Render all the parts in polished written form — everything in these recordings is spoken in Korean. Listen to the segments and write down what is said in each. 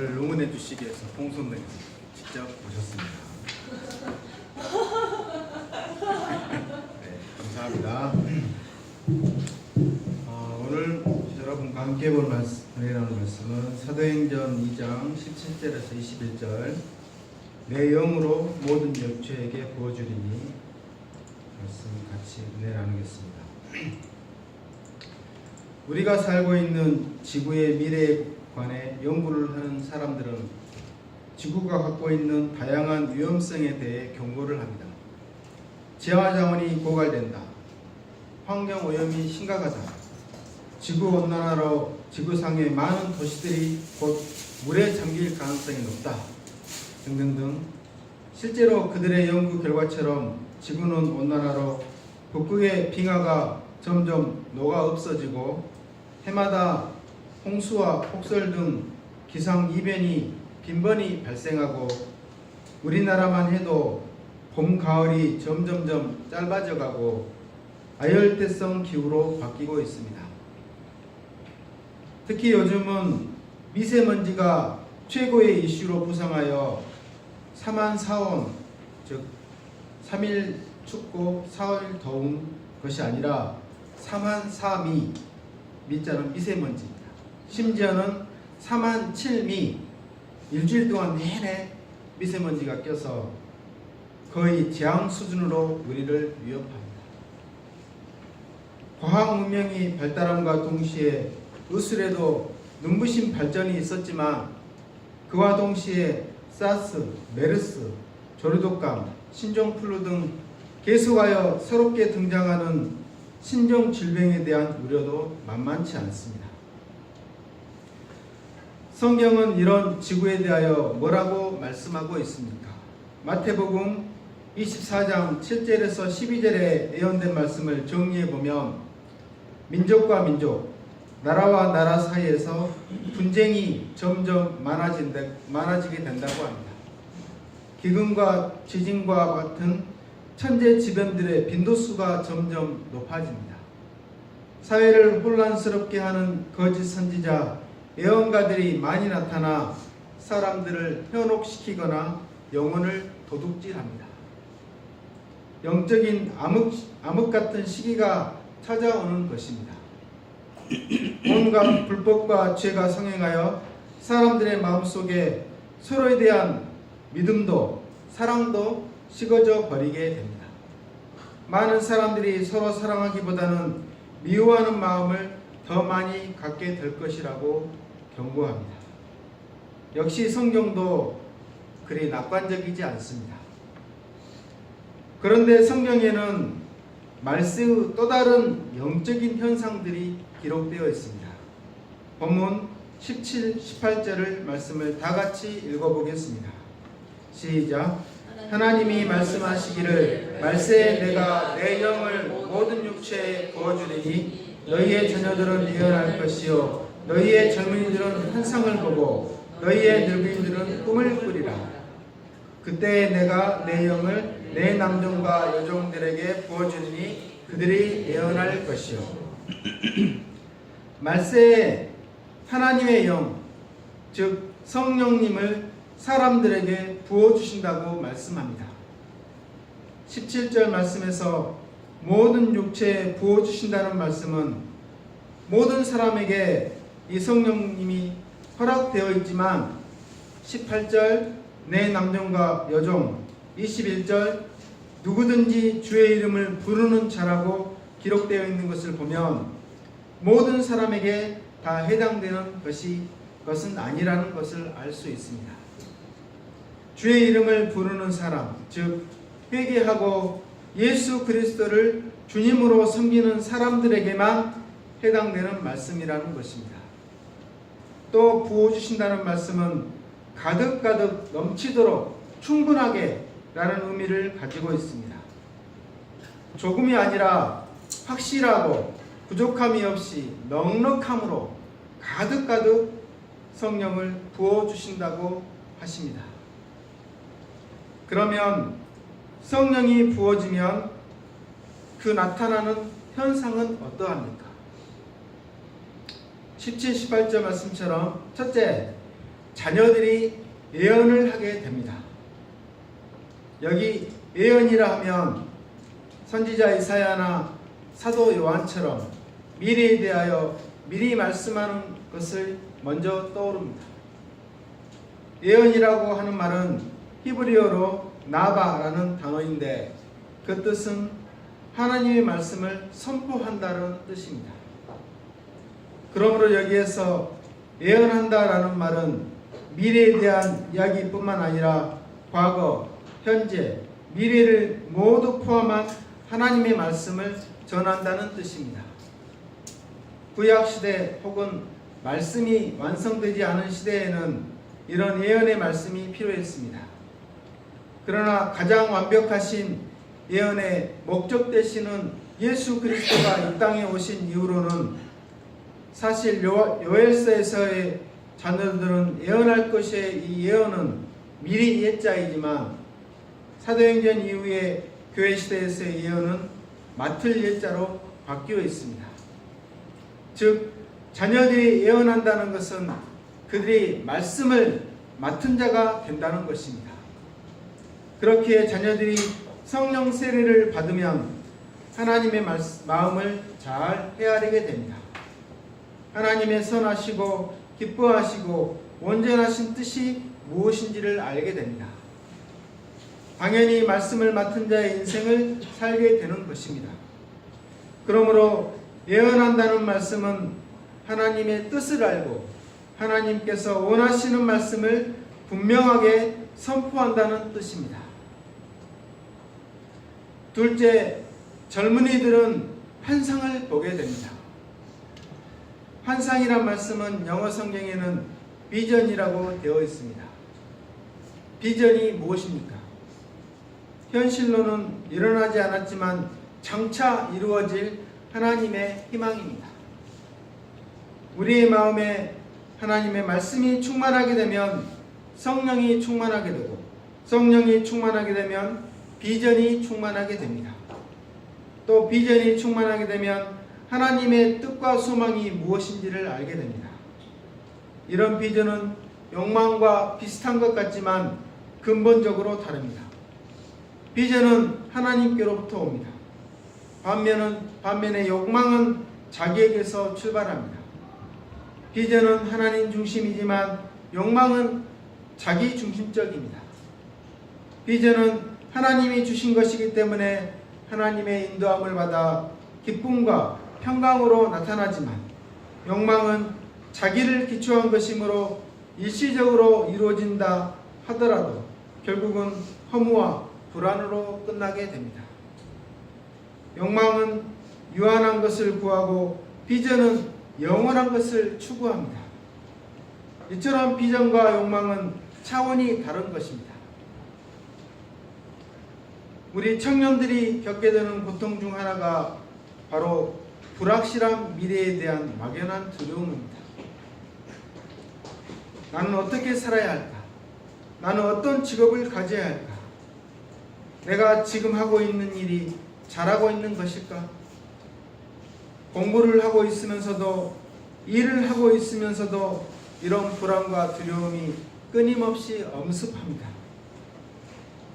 저를 응원해 주시기 위해서 봉선님 직접 오셨습니다. 네, 감사합니다. 오늘 여러분과 함께 볼 은혜라는 말씀은 사도행전 2장 17절에서 21절 내 영으로 모든 역주에게 부어주리니 말씀 같이 은혜 나누겠습니다. 우리가 살고 있는 지구의 미래에 관해 연구를 하는 사람들은 지구가 갖고 있는 다양한 위험성에 대해 경고를 합니다. 지하자원이 고갈된다. 환경오염이 심각하다. 지구온난화로 지구상의 많은 도시들이 곧 물에 잠길 가능성이 높다. 등등등. 실제로 그들의 연구 결과처럼 지구는 온난화로 북극의 빙하가 점점 녹아 없어지고 해마다 홍수와 폭설 등 기상이변이 빈번히 발생하고 우리나라만 해도 봄, 가을이 점점점 짧아져가고 아열대성 기후로 바뀌고 있습니다. 특히 요즘은 미세먼지가 최고의 이슈로 부상하여 3만 4온, 즉 3일 춥고 4일 더운 것이 아니라 4만 4미, 미자는 미세먼지입니다. 심지어는 4만 7미, 일주일 동안 내내 미세먼지가 껴서 거의 재앙 수준으로 우리를 위협합니다. 과학 문명이 발달함과 동시에 의술에도 눈부신 발전이 있었지만 그와 동시에 사스, 메르스, 조류독감, 신종플루 등 계속하여 새롭게 등장하는 신종 질병에 대한 우려도 만만치 않습니다. 성경은 이런 지구에 대하여 뭐라고 말씀하고 있습니까? 마태복음 24장 7절에서 12절에 예언된 말씀을 정리해보면 민족과 민족, 나라와 나라 사이에서 분쟁이 점점 많아지게 된다고 합니다. 기근과 지진과 같은 천재지변들의 빈도수가 점점 높아집니다. 사회를 혼란스럽게 하는 거짓 선지자, 예언가들이 많이 나타나 사람들을 현혹시키거나 영혼을 도둑질합니다. 영적인 암흑 같은 시기가 찾아오는 것입니다. 온갖 불법과 죄가 성행하여 사람들의 마음속에 서로에 대한 믿음도 사랑도 식어져 버리게 됩니다. 많은 사람들이 서로 사랑하기보다는 미워하는 마음을 더 많이 갖게 될 것이라고 경고합니다. 역시 성경도 그리 낙관적이지 않습니다. 그런데 성경에는 말세의 또 다른 영적인 현상들이 기록되어 있습니다. 본문 17, 18절을 말씀을 다 같이 읽어보겠습니다. 시작. 하나님이 말씀하시기를 말세에 내가 내 영을 모든 육체에 부어주리니 너희의 자녀들은 예언할 것이요 너희의 젊은이들은 환상을 보고 너희의 늙은이들은 꿈을 꾸리라. 그때 내가 내 영을 내 남종과 여종들에게 부어주리니 그들이 예언할 것이요. 말세에 하나님의 영, 즉 성령님을 사람들에게 부어주신다고 말씀합니다. 17절 말씀에서 모든 육체에 부어주신다는 말씀은 모든 사람에게 이 성령님이 허락되어 있지만 18절 내 남종과 여종, 21절 누구든지 주의 이름을 부르는 자라고 기록되어 있는 것을 보면 모든 사람에게 다 해당되는 것은 아니라는 것을 알 수 있습니다. 주의 이름을 부르는 사람, 즉 회개하고 예수 그리스도를 주님으로 섬기는 사람들에게만 해당되는 말씀이라는 것입니다. 또 부어주신다는 말씀은 가득가득 넘치도록 충분하게 라는 의미를 가지고 있습니다. 조금이 아니라 확실하고 부족함이 없이 넉넉함으로 가득가득 성령을 부어주신다고 하십니다. 그러면 성령이 부어지면 그 나타나는 현상은 어떠합니까? 17, 18절 말씀처럼 첫째, 자녀들이 예언을 하게 됩니다. 여기 예언이라 하면 선지자 이사야나 사도 요한처럼 미래에 대하여 미리 말씀하는 것을 먼저 떠오릅니다. 예언이라고 하는 말은 히브리어로 나바라는 단어인데 그 뜻은 하나님의 말씀을 선포한다는 뜻입니다. 그러므로 여기에서 예언한다라는 말은 미래에 대한 이야기뿐만 아니라 과거, 현재, 미래를 모두 포함한 하나님의 말씀을 전한다는 뜻입니다. 구약시대 혹은 말씀이 완성되지 않은 시대에는 이런 예언의 말씀이 필요했습니다. 그러나 가장 완벽하신 예언의 목적 되시는 예수 그리스도가 이 땅에 오신 이후로는 사실 요엘서에서의 자녀들은 예언할 것의 이 예언은 미리 예자이지만 사도행전 이후에 교회 시대에서의 예언은 맡을 예자로 바뀌어 있습니다. 즉 자녀들이 예언한다는 것은 그들이 말씀을 맡은 자가 된다는 것입니다. 그렇게 자녀들이 성령 세례를 받으면 하나님의 마음을 잘 헤아리게 됩니다. 하나님의 선하시고 기뻐하시고 온전하신 뜻이 무엇인지를 알게 됩니다. 당연히 말씀을 맡은 자의 인생을 살게 되는 것입니다. 그러므로 예언한다는 말씀은 하나님의 뜻을 알고 하나님께서 원하시는 말씀을 분명하게 선포한다는 뜻입니다. 둘째, 젊은이들은 환상을 보게 됩니다. 환상이란 말씀은 영어 성경에는 비전이라고 되어 있습니다. 비전이 무엇입니까? 현실로는 일어나지 않았지만 장차 이루어질 하나님의 희망입니다. 우리의 마음에 하나님의 말씀이 충만하게 되면 성령이 충만하게 되고 성령이 충만하게 되면 비전이 충만하게 됩니다. 또 비전이 충만하게 되면 하나님의 뜻과 소망이 무엇인지를 알게 됩니다. 이런 비전은 욕망과 비슷한 것 같지만 근본적으로 다릅니다. 비전은 하나님께로부터 옵니다. 반면에 욕망은 자기에게서 출발합니다. 비전은 하나님 중심이지만 욕망은 자기 중심적입니다. 비전은 하나님이 주신 것이기 때문에 하나님의 인도함을 받아 기쁨과 평강으로 나타나지만 욕망은 자기를 기초한 것이므로 일시적으로 이루어진다 하더라도 결국은 허무와 불안으로 끝나게 됩니다. 욕망은 유한한 것을 구하고 비전은 영원한 것을 추구합니다. 이처럼 비전과 욕망은 차원이 다른 것입니다. 우리 청년들이 겪게 되는 고통 중 하나가 바로 불확실한 미래에 대한 막연한 두려움입니다. 나는 어떻게 살아야 할까? 나는 어떤 직업을 가져야 할까? 내가 지금 하고 있는 일이 잘하고 있는 것일까? 공부를 하고 있으면서도 일을 하고 있으면서도 이런 불안과 두려움이 끊임없이 엄습합니다.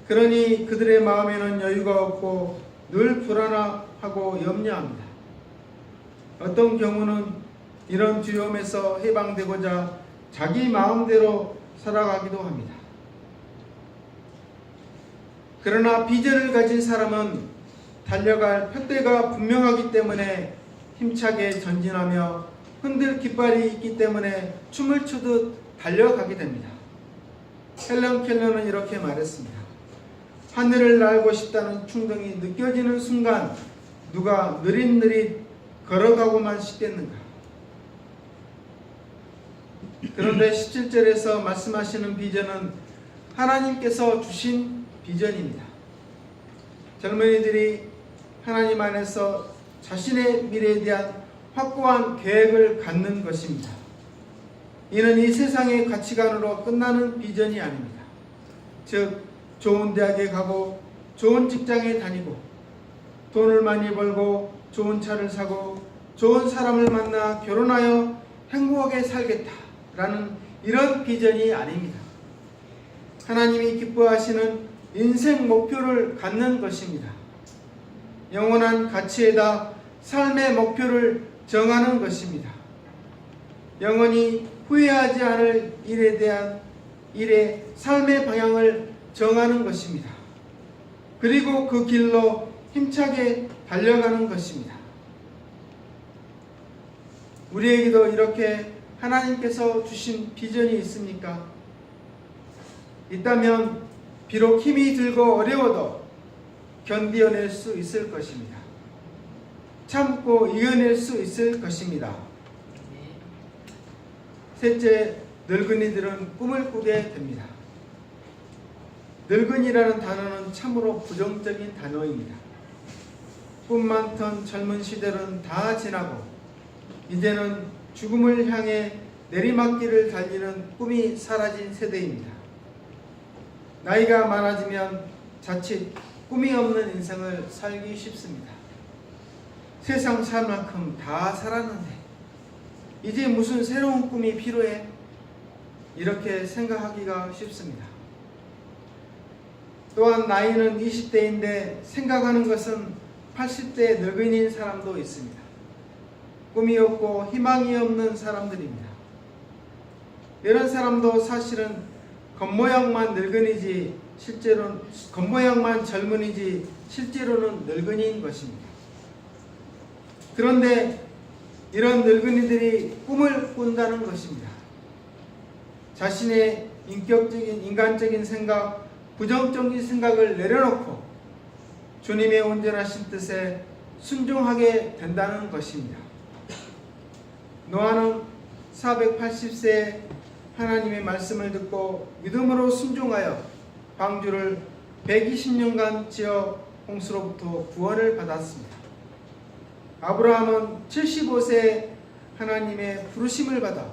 그러니 그들의 마음에는 여유가 없고 늘 불안하고 염려합니다. 어떤 경우는 이런 두려움에서 해방되고자 자기 마음대로 살아가기도 합니다. 그러나 비전을 가진 사람은 달려갈 표대가 분명하기 때문에 힘차게 전진하며 흔들 깃발이 있기 때문에 춤을 추듯 달려가게 됩니다. 헬런 켈러는 이렇게 말했습니다. 하늘을 날고 싶다는 충동이 느껴지는 순간 누가 느릿느릿 걸어가고만 싶겠는가? 그런데 17절에서 말씀하시는 비전은 하나님께서 주신 비전입니다. 젊은이들이 하나님 안에서 자신의 미래에 대한 확고한 계획을 갖는 것입니다. 이는 이 세상의 가치관으로 끝나는 비전이 아닙니다. 즉 좋은 대학에 가고 좋은 직장에 다니고 돈을 많이 벌고 좋은 차를 사고 좋은 사람을 만나 결혼하여 행복하게 살겠다라는 이런 비전이 아닙니다. 하나님이 기뻐하시는 인생 목표를 갖는 것입니다. 영원한 가치에다 삶의 목표를 정하는 것입니다. 영원히 후회하지 않을 일에 삶의 방향을 정하는 것입니다. 그리고 그 길로 힘차게 달려가는 것입니다. 우리에게도 이렇게 하나님께서 주신 비전이 있습니까? 있다면 비록 힘이 들고 어려워도 견디어낼 수 있을 것입니다. 참고 이겨낼 수 있을 것입니다. 셋째, 늙은이들은 꿈을 꾸게 됩니다. 늙은이라는 단어는 참으로 부정적인 단어입니다. 꿈 많던 젊은 시절은 다 지나고 이제는 죽음을 향해 내리막길을 달리는 꿈이 사라진 세대입니다. 나이가 많아지면 자칫 꿈이 없는 인생을 살기 쉽습니다. 세상 살 만큼 다 살았는데 이제 무슨 새로운 꿈이 필요해? 이렇게 생각하기가 쉽습니다. 또한 나이는 20대인데 생각하는 것은 80대 늙은이인 사람도 있습니다. 꿈이 없고 희망이 없는 사람들입니다. 이런 사람도 사실은 겉모양만 늙은이지 겉모양만 젊은이지 실제로는 늙은이인 것입니다. 그런데 이런 늙은이들이 꿈을 꾼다는 것입니다. 자신의 인간적인 생각, 부정적인 생각을 내려놓고 주님의 온전하신 뜻에 순종하게 된다는 것입니다. 노아는 480세에 하나님의 말씀을 듣고 믿음으로 순종하여 방주를 120년간 지어 홍수로부터 구원을 받았습니다. 아브라함은 75세에 하나님의 부르심을 받아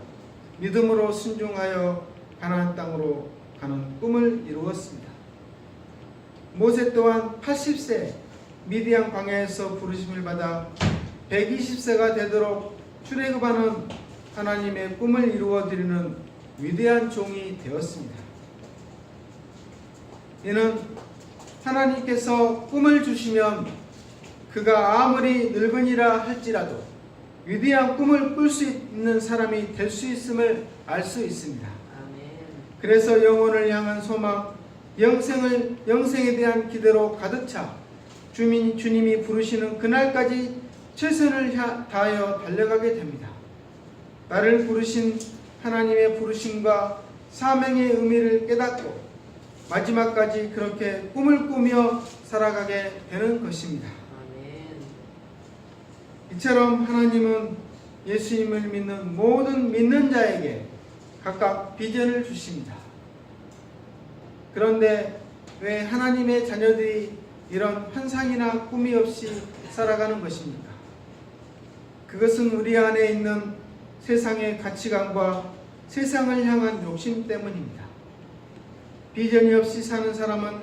믿음으로 순종하여 가나안 땅으로 가는 꿈을 이루었습니다. 모세 또한 80세 미디안 광야에서 부르심을 받아 120세가 되도록 출애굽하는 하나님의 꿈을 이루어드리는 위대한 종이 되었습니다. 이는 하나님께서 꿈을 주시면 그가 아무리 늙은이라 할지라도 위대한 꿈을 꿀 수 있는 사람이 될 수 있음을 알 수 있습니다. 그래서 영혼을 향한 소망, 영생에 대한 기대로 가득 차 주님이 부르시는 그날까지 최선을 다하여 달려가게 됩니다. 나를 부르신 하나님의 부르심과 사명의 의미를 깨닫고 마지막까지 그렇게 꿈을 꾸며 살아가게 되는 것입니다. 이처럼 하나님은 예수님을 믿는 모든 믿는 자에게 각각 비전을 주십니다. 그런데 왜 하나님의 자녀들이 이런 환상이나 꿈이 없이 살아가는 것입니까? 그것은 우리 안에 있는 세상의 가치관과 세상을 향한 욕심 때문입니다. 비전이 없이 사는 사람은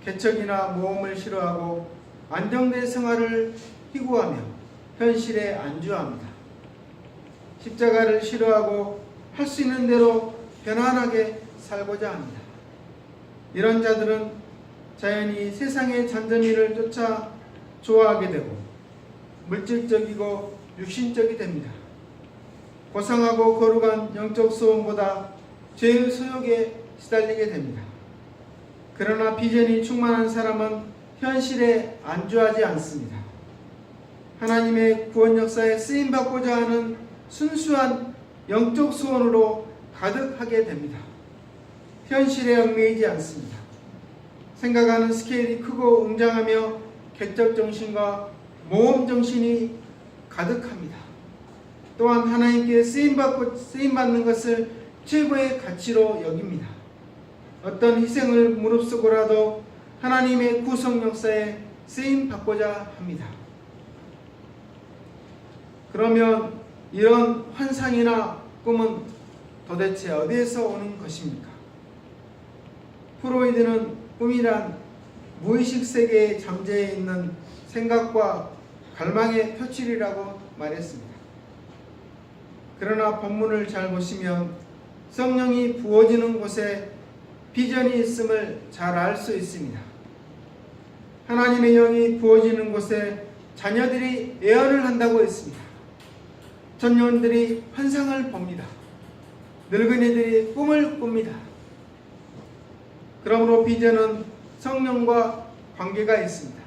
개척이나 모험을 싫어하고 안정된 생활을 희구하며 현실에 안주합니다. 십자가를 싫어하고 할 수 있는 대로 편안하게 살고자 합니다. 이런 자들은 자연히 세상의 잔재미를 쫓아 좋아하게 되고 물질적이고 육신적이 됩니다. 고상하고 거룩한 영적 소원보다 죄의 소욕에 시달리게 됩니다. 그러나 비전이 충만한 사람은 현실에 안주하지 않습니다. 하나님의 구원 역사에 쓰임받고자 하는 순수한 영적 소원으로 가득하게 됩니다. 현실에 얽매이지 않습니다. 생각하는 스케일이 크고 웅장하며 개척 정신과 모험 정신이 가득합니다. 또한 하나님께 쓰임받는 것을 최고의 가치로 여깁니다. 어떤 희생을 무릅쓰고라도 하나님의 구속 역사에 쓰임받고자 합니다. 그러면 이런 환상이나 꿈은 도대체 어디에서 오는 것입니까? 프로이드는 꿈이란 무의식 세계에 잠재해 있는 생각과 갈망의 표출이라고 말했습니다. 그러나 본문을 잘 보시면 성령이 부어지는 곳에 비전이 있음을 잘 알 수 있습니다. 하나님의 영이 부어지는 곳에 자녀들이 예언을 한다고 했습니다. 청년들이 환상을 봅니다. 늙은이들이 꿈을 꿉니다. 그러므로 비전은 성령과 관계가 있습니다.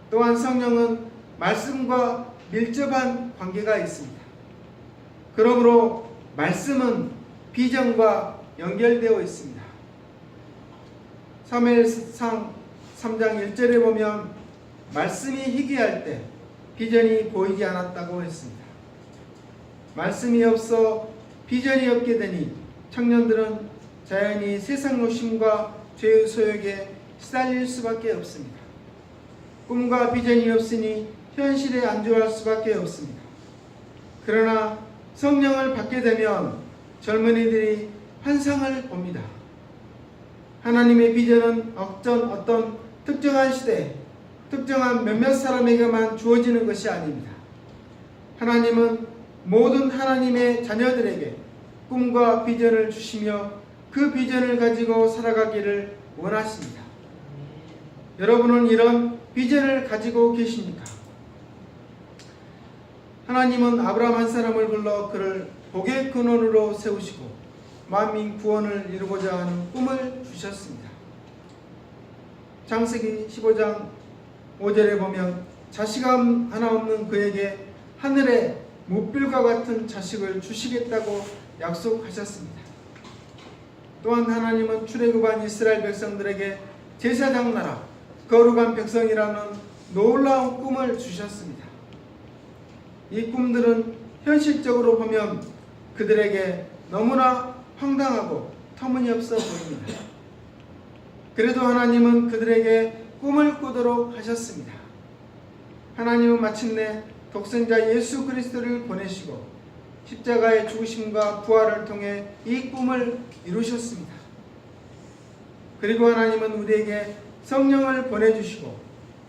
또한 성령은 말씀과 밀접한 관계가 있습니다. 그러므로 말씀은 비전과 연결되어 있습니다. 사무엘상 3장 1절에 보면 말씀이 희귀할 때 비전이 보이지 않았다고 했습니다. 말씀이 없어 비전이 없게 되니 청년들은 자연히 세상 욕심과 죄의 소욕에 시달릴 수밖에 없습니다. 꿈과 비전이 없으니 현실에 안주할 수밖에 없습니다. 그러나 성령을 받게 되면 젊은이들이 환상을 봅니다. 하나님의 비전은 어떤 특정한 시대에 특정한 몇몇 사람에게만 주어지는 것이 아닙니다. 하나님은 모든 하나님의 자녀들에게 꿈과 비전을 주시며 그 비전을 가지고 살아가기를 원하십니다. 여러분은 이런 비전을 가지고 계십니까? 하나님은 아브라함 한 사람을 불러 그를 복의 근원으로 세우시고 만민 구원을 이루고자 하는 꿈을 주셨습니다. 창세기 15장 5절에 보면 자식감 하나 없는 그에게 하늘의 무빌과 같은 자식을 주시겠다고 약속하셨습니다. 또한 하나님은 출애굽한 이스라엘 백성들에게 제사장 나라, 거룩한 백성이라는 놀라운 꿈을 주셨습니다. 이 꿈들은 현실적으로 보면 그들에게 너무나 황당하고 터무니없어 보입니다. 그래도 하나님은 그들에게 꿈을 꾸도록 하셨습니다. 하나님은 마침내 독생자 예수 그리스도를 보내시고 십자가의 죽으심과 부활을 통해 이 꿈을 이루셨습니다. 그리고 하나님은 우리에게 성령을 보내주시고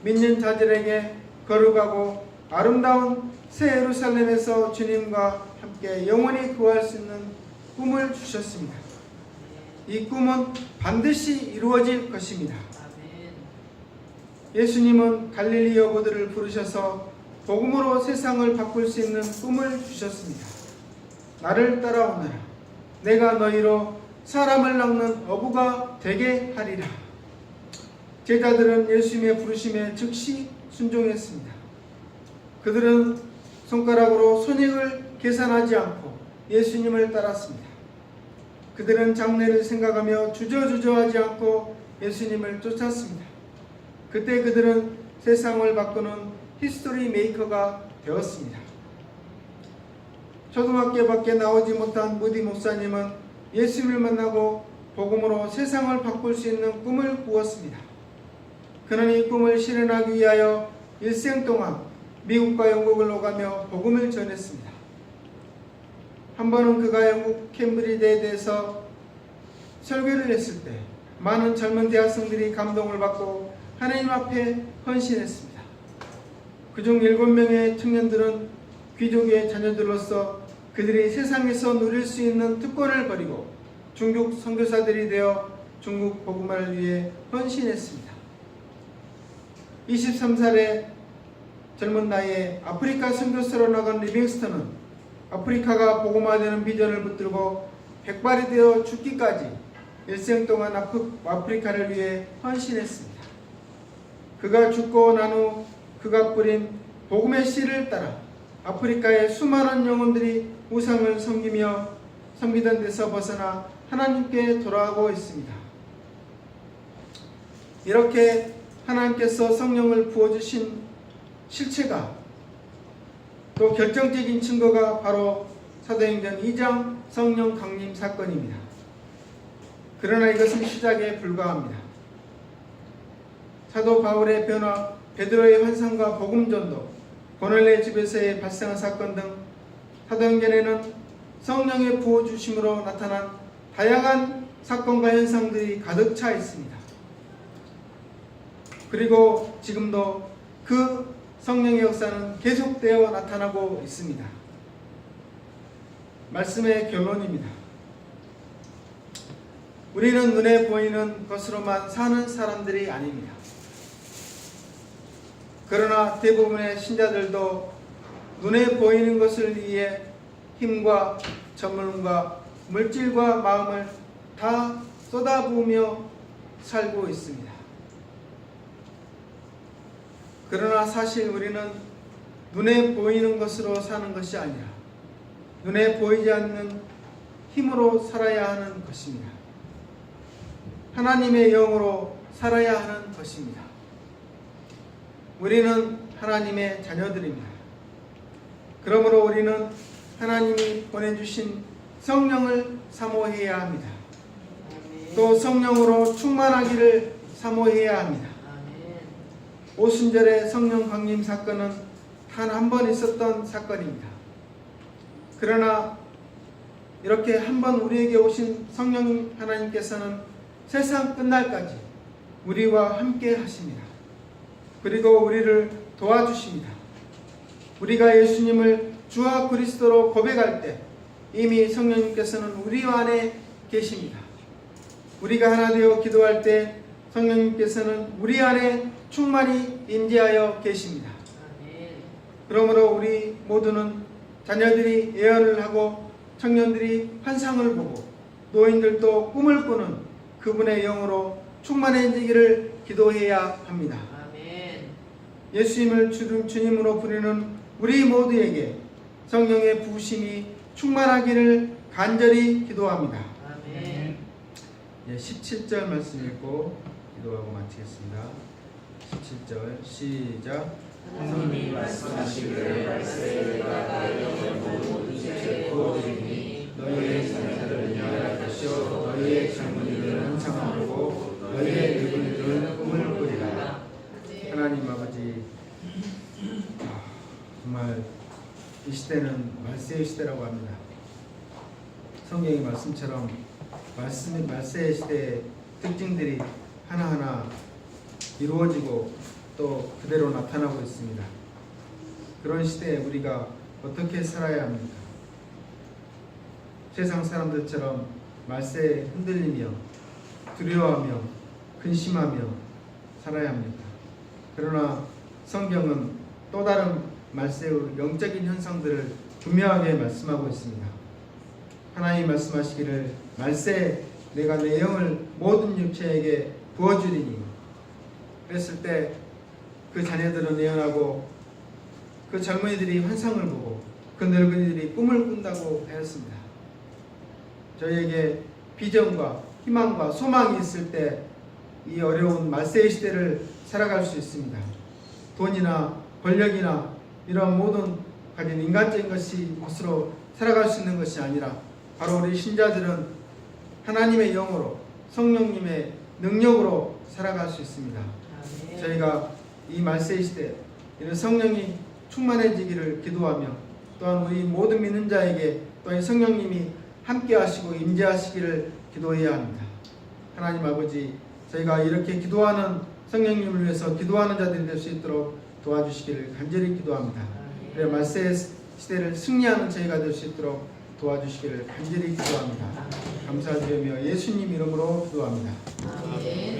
믿는 자들에게 거룩하고 아름다운 새 예루살렘에서 주님과 함께 영원히 거할 수 있는 꿈을 주셨습니다. 이 꿈은 반드시 이루어질 것입니다. 예수님은 갈릴리 여고들을 부르셔서 복음으로 세상을 바꿀 수 있는 꿈을 주셨습니다. 나를 따라오너라. 내가 너희로 사람을 낚는 어부가 되게 하리라. 제자들은 예수님의 부르심에 즉시 순종했습니다. 그들은 손가락으로 손익을 계산하지 않고 예수님을 따랐습니다. 그들은 장래를 생각하며 주저주저하지 않고 예수님을 쫓았습니다. 그때 그들은 세상을 바꾸는 히스토리 메이커가 되었습니다. 초등학교밖에 나오지 못한 무디 목사님은 예수님을 만나고 복음으로 세상을 바꿀 수 있는 꿈을 꾸었습니다. 그는 이 꿈을 실현하기 위하여 일생 동안 미국과 영국을 오가며 복음을 전했습니다. 한 번은 그가 영국 캠브리지에 대해서 설교를 했을 때 많은 젊은 대학생들이 감동을 받고 하나님 앞에 헌신했습니다. 그중 7명의 청년들은 귀족의 자녀들로서 그들이 세상에서 누릴 수 있는 특권을 버리고 중국 선교사들이 되어 중국 복음화를 위해 헌신했습니다. 23살의 젊은 나이에 아프리카 선교사로 나간 리빙스턴은 아프리카가 복음화되는 비전을 붙들고 백발이 되어 죽기까지 일생 동안 아프리카를 위해 헌신했습니다. 그가 죽고 난 후 그가 뿌린 복음의 씨를 따라 아프리카의 수많은 영혼들이 우상을 섬기던 데서 벗어나 하나님께 돌아가고 있습니다. 이렇게 하나님께서 성령을 부어주신 실체가 또 결정적인 증거가 바로 사도행전 2장 성령 강림 사건입니다. 그러나 이것은 시작에 불과합니다. 사도 바울의 변화, 베드로의 환상과 복음전도, 고넬레 집에서의 발생한 사건 등 사도행전에는 성령의 부어주심으로 나타난 다양한 사건과 현상들이 가득 차 있습니다. 그리고 지금도 그 성령의 역사는 계속되어 나타나고 있습니다. 말씀의 결론입니다. 우리는 눈에 보이는 것으로만 사는 사람들이 아닙니다. 그러나 대부분의 신자들도 눈에 보이는 것을 위해 힘과 전문과 물질과 마음을 다 쏟아부으며 살고 있습니다. 그러나 사실 우리는 눈에 보이는 것으로 사는 것이 아니라 눈에 보이지 않는 힘으로 살아야 하는 것입니다. 하나님의 영으로 살아야 하는 것입니다. 우리는 하나님의 자녀들입니다. 그러므로 우리는 하나님이 보내주신 성령을 사모해야 합니다. 또 성령으로 충만하기를 사모해야 합니다. 오순절의 성령 강림 사건은 단 한 번 있었던 사건입니다. 그러나 이렇게 한 번 우리에게 오신 성령 하나님께서는 세상 끝날까지 우리와 함께 하십니다. 그리고 우리를 도와주십니다. 우리가 예수님을 주와 그리스도로 고백할 때 이미 성령님께서는 우리 안에 계십니다. 우리가 하나 되어 기도할 때 성령님께서는 우리 안에 충만히 임재하여 계십니다. 그러므로 우리 모두는 자녀들이 예언을 하고 청년들이 환상을 보고 노인들도 꿈을 꾸는 그분의 영으로 충만해지기를 기도해야 합니다. 예수님을 주님으로 부르는 우리 모두에게 성령의 부으심이 충만하기를 간절히 기도합니다. 17절 말씀 읽고 기도하고 마치겠습니다. 17절 시작. 하나님이 말씀하시기를 말세가 나의 영을 모든 죄에 부어주리니 너희의 자녀들은 영할 것이요 너희의 젊은이들은 환상을 보고 너희의 늙은이들은 꿈을 꾸리라. 하나님 아버지, 정말 이 시대는 말세의 시대라고 합니다. 성경의 말씀처럼 말세의 시대의 특징들이 하나하나 이루어지고 또 그대로 나타나고 있습니다. 그런 시대에 우리가 어떻게 살아야 합니까? 세상 사람들처럼 말세에 흔들리며 두려워하며 근심하며 살아야 합니까? 그러나 성경은 또 다른 말세의 영적인 현상들을 분명하게 말씀하고 있습니다. 하나님 말씀하시기를 말세에 내가 내 영을 모든 육체에게 부어주리니, 그랬을 때 그 자녀들은 예언하고 그 젊은이들이 환상을 보고 그 늙은이들이 꿈을 꾼다고 하였습니다. 저희에게 비전과 희망과 소망이 있을 때 이 어려운 말세의 시대를 살아갈 수 있습니다. 돈이나 권력이나 이런 모든 가진 인간적인 것으로 살아갈 수 있는 것이 아니라 바로 우리 신자들은 하나님의 영으로 성령님의 능력으로 살아갈 수 있습니다. 저희가 이 말세의 시대 이런 성령이 충만해지기를 기도하며 또한 우리 모든 믿는 자에게 또한 성령님이 함께 하시고 임재하시기를 기도해야 합니다. 하나님 아버지, 저희가 이렇게 기도하는 성령님을 위해서 기도하는 자들이 될 수 있도록 도와주시기를 간절히 기도합니다. 그래 말세 시대를 승리하는 저희가 될 수 있도록 도와주시기를 간절히 기도합니다. 감사드리며 예수님 이름으로 기도합니다. 아멘.